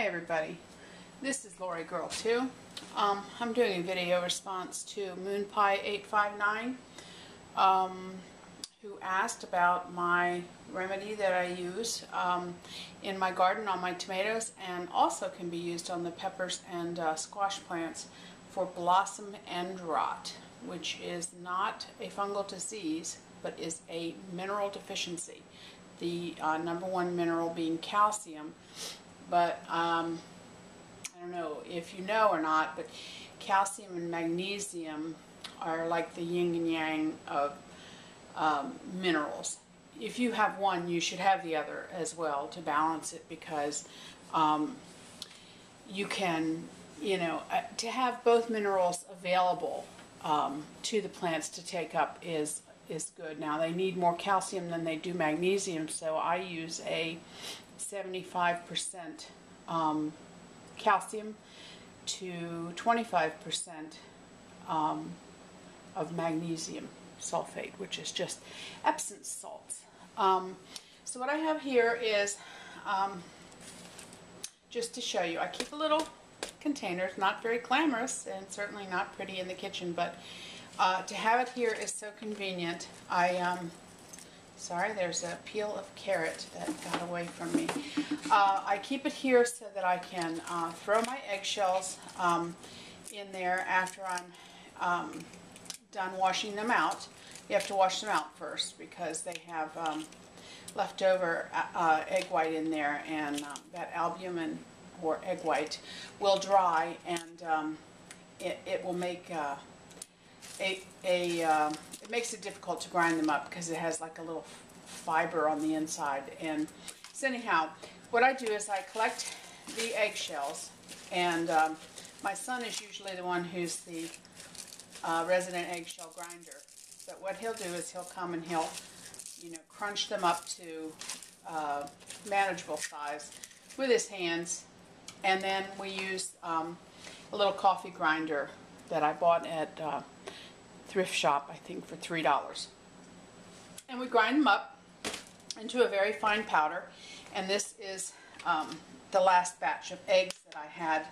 Hi everybody, this is Lori Girl 2. I'm doing a video response to Moonpie859 who asked about my remedy that I use in my garden on my tomatoes, and also can be used on the peppers and squash plants for blossom end rot, which is not a fungal disease but is a mineral deficiency. The number one mineral being calcium. But I don't know if you know or not, but calcium and magnesium are like the yin and yang of minerals. If you have one, you should have the other as well to balance it, because you can, to have both minerals available to the plants to take up is good. Now, they need more calcium than they do magnesium, so I use a 75% calcium to 25% of magnesium sulfate, which is just epsom salts. So what I have here is, just to show you, I keep a little container, not very glamorous and certainly not pretty in the kitchen, but to have it here is so convenient. Sorry, there's a peel of carrot that got away from me. I keep it here so that I can throw my eggshells in there after I'm done washing them out. You have to wash them out first because they have leftover egg white in there, and that albumin or egg white will dry, and it will make it makes it difficult to grind them up because it has like a little fiber on the inside. And so anyhow, what I do is I collect the eggshells, and my son is usually the one who's the resident eggshell grinder. But what he'll do is he'll come and he'll, crunch them up to manageable size with his hands, and then we use a little coffee grinder that I bought at thrift shop, I think for $3. And we grind them up into a very fine powder. And this is the last batch of eggs that I had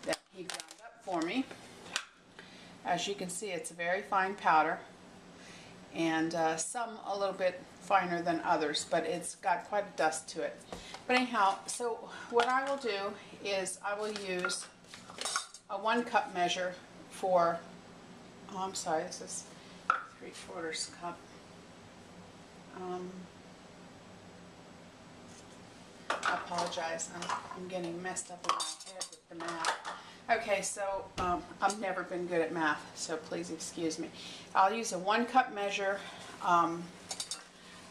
that he ground up for me. As you can see, it's a very fine powder, and some a little bit finer than others, but it's got quite a dust to it. But anyhow, so what I will do is I will use a 1 cup measure for, I'm sorry, this is 3/4 cup. I apologize, I'm getting messed up in my head with the math. Okay, so I've never been good at math, so please excuse me. I'll use a 1 cup measure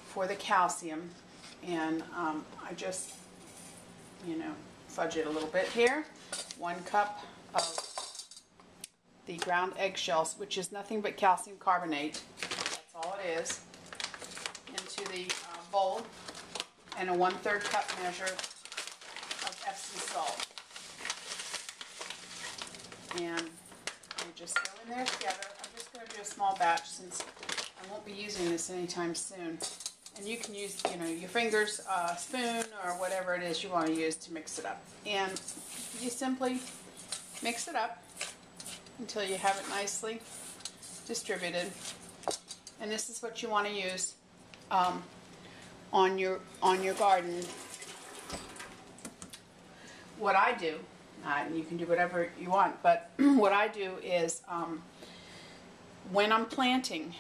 for the calcium, and I just, fudge it a little bit here. 1 cup of the ground eggshells, which is nothing but calcium carbonate. That's all it is. Into the bowl, and a 1/3 cup measure of Epsom salt. And they just go in there together. I'm just going to do a small batch since I won't be using this anytime soon. And you can use, your fingers, spoon, or whatever it is you want to use to mix it up. And you simply mix it up until you have it nicely distributed. And this is what you want to use on your garden. What I do, you can do whatever you want, but what I do is when I'm planting,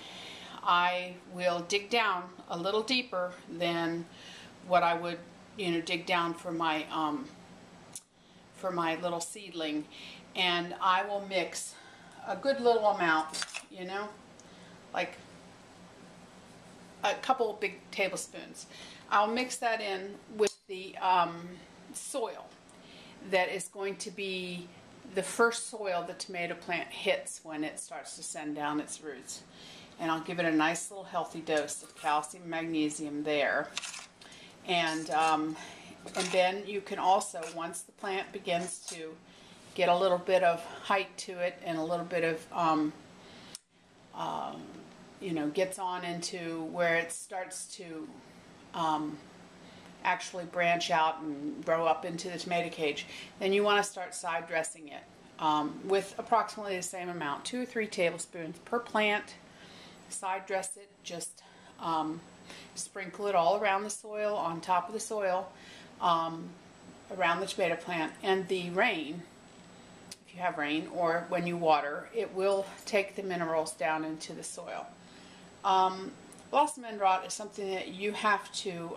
I will dig down a little deeper than what I would, dig down for my little seedling, and I will mix a good little amount, like a couple big tablespoons. I'll mix that in with the soil that is going to be the first soil the tomato plant hits when it starts to send down its roots. And I'll give it a nice little healthy dose of calcium, magnesium there. And then you can also, once the plant begins to get a little bit of height to it and a little bit of, gets on into where it starts to actually branch out and grow up into the tomato cage, then you want to start side dressing it with approximately the same amount, 2 or 3 tablespoons per plant. Side dress it, just sprinkle it all around the soil, on top of the soil, around the tomato plant, and the rain, if you have rain, or when you water, it will take the minerals down into the soil. Blossom end rot is something that you have to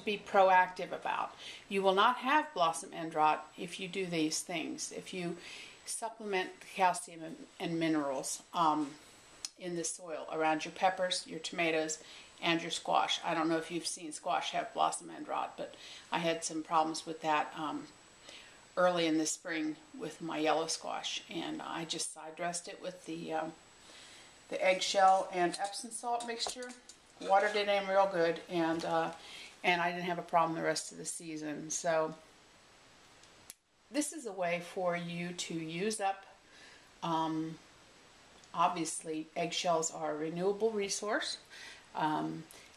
be proactive about. You will not have blossom end rot if you do these things. If you supplement calcium and minerals in the soil around your peppers, your tomatoes, and your squash. I don't know if you've seen squash have blossom end rot, but I had some problems with that early in the spring with my yellow squash, and I just side dressed it with the eggshell and Epsom salt mixture, watered it in real good, and I didn't have a problem the rest of the season. So this is a way for you to use up, obviously eggshells are a renewable resource,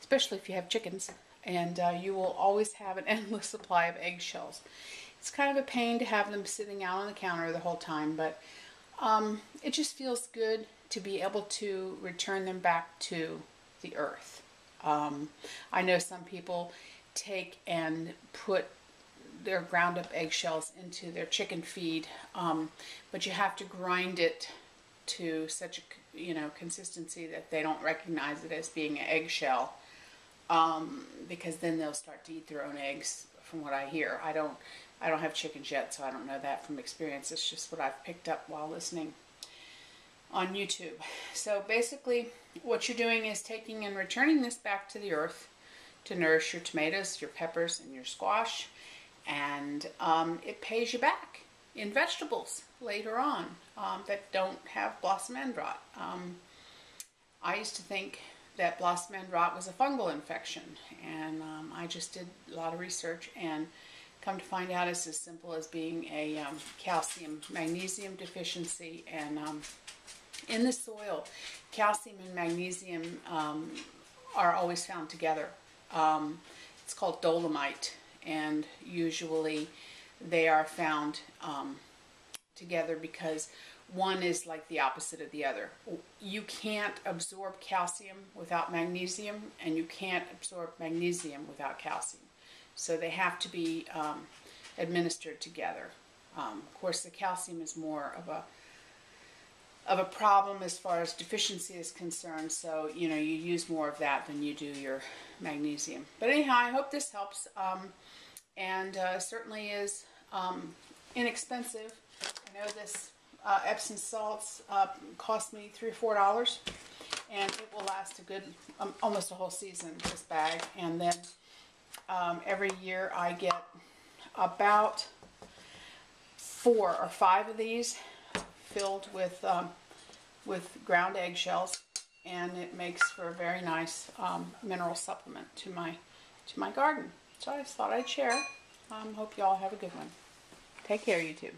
especially if you have chickens, and you will always have an endless supply of eggshells. It's kind of a pain to have them sitting out on the counter the whole time, but it just feels good to be able to return them back to the earth. I know some people take and put their ground up eggshells into their chicken feed, but you have to grind it to such a consistency that they don't recognize it as being an eggshell, because then they'll start to eat their own eggs, from what I hear. I don't have chickens yet, so I don't know that from experience. It's just what I've picked up while listening on YouTube. So basically what you're doing is taking and returning this back to the earth to nourish your tomatoes, your peppers, and your squash, and it pays you back in vegetables later on that don't have blossom end rot. I used to think that blossom end rot was a fungal infection, and I just did a lot of research and come to find out it's as simple as being a calcium magnesium deficiency. And in the soil, calcium and magnesium are always found together. It's called dolomite, and usually they are found together because one is like the opposite of the other. You can't absorb calcium without magnesium, and you can't absorb magnesium without calcium. So they have to be administered together. Of course, the calcium is more of a problem as far as deficiency is concerned, so you use more of that than you do your magnesium. But anyhow, I hope this helps, and certainly is inexpensive. I know this Epsom salts cost me $3 or $4, and it will last a good almost a whole season, this bag. And then every year I get about 4 or 5 of these filled with ground eggshells, and it makes for a very nice mineral supplement to my garden. So I just thought I'd share. Hope you all have a good one. Take care, YouTube.